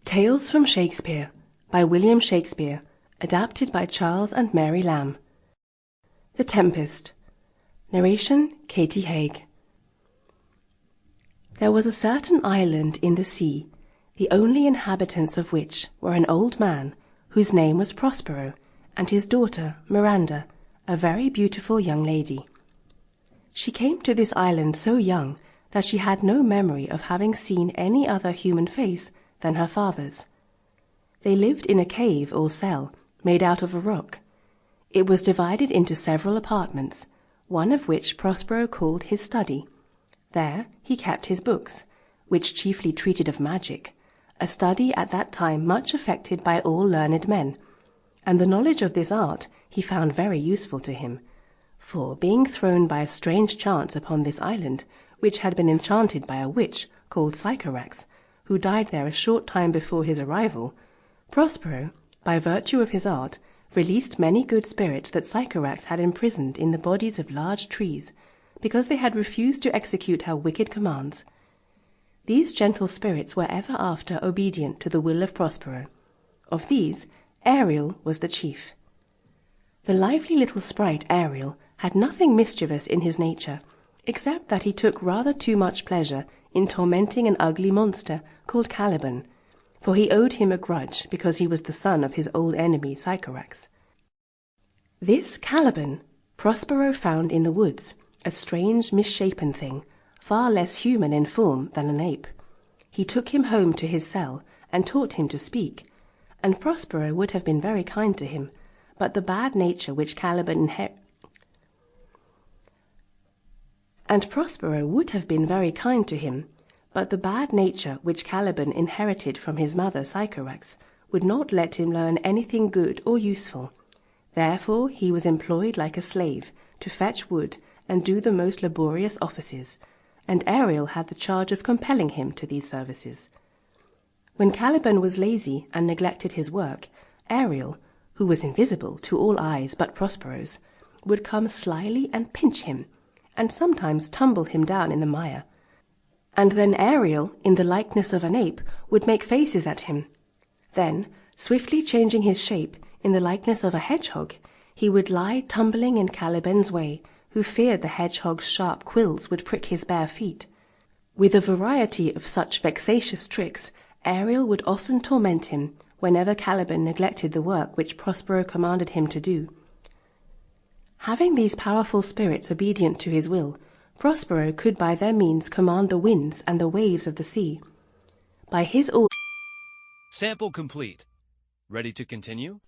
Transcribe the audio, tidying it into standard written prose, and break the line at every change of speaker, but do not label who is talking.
Tales from Shakespeare by William Shakespeare, adapted by Charles and Mary Lamb. The Tempest. Narration Katie Haigh. There was a certain island in the sea, the only inhabitants of which were an old man, whose name was Prospero, and his daughter Miranda, a very beautiful young lady. She came to this island so young that she had no memory of having seen any other human face than her father's. They lived in a cave or cell made out of a rock. It was divided into several apartments, one of which Prospero called his study. There he kept his books, which chiefly treated of magic, a study at that time much affected by all learned men, and the knowledge of this art he found very useful to him, for, being thrown by a strange chance upon this island, which had been enchanted by a witch called Sycorax, who died there a short time before his arrival, Prospero, by virtue of his art, released many good spirits that Sycorax had imprisoned in the bodies of large trees, because they had refused to execute her wicked commands. These gentle spirits were ever after obedient to the will of Prospero. Of these, Ariel was the chief. The lively little sprite Ariel had nothing mischievous in his nature, except that he took rather too much pleasure in tormenting an ugly monster called Caliban, for he owed him a grudge because he was the son of his old enemy Sycorax. This Caliban Prospero found in the woods, a strange misshapen thing, far less human in form than an ape. He took him home to his cell and taught him to speak, and Prospero would have been very kind to him, but the bad nature which Caliban inherited from his mother Sycorax would not let him learn anything good or useful. Therefore he was employed like a slave to fetch wood and do the most laborious offices, and Ariel had the charge of compelling him to these services. When Caliban was lazy and neglected his work, Ariel, who was invisible to all eyes but Prospero's, would come slyly and pinch him, and sometimes tumble him down in the mire. And then Ariel, in the likeness of an ape, would make faces at him. Then, swiftly changing his shape, in the likeness of a hedgehog, he would lie tumbling in Caliban's way, who feared the hedgehog's sharp quills would prick his bare feet. With a variety of such vexatious tricks, Ariel would often torment him, whenever Caliban neglected the work which Prospero commanded him to do. Having these powerful spirits obedient to his will, Prospero could by their means command the winds and the waves of the sea. By his order.
Sample complete. Ready to continue?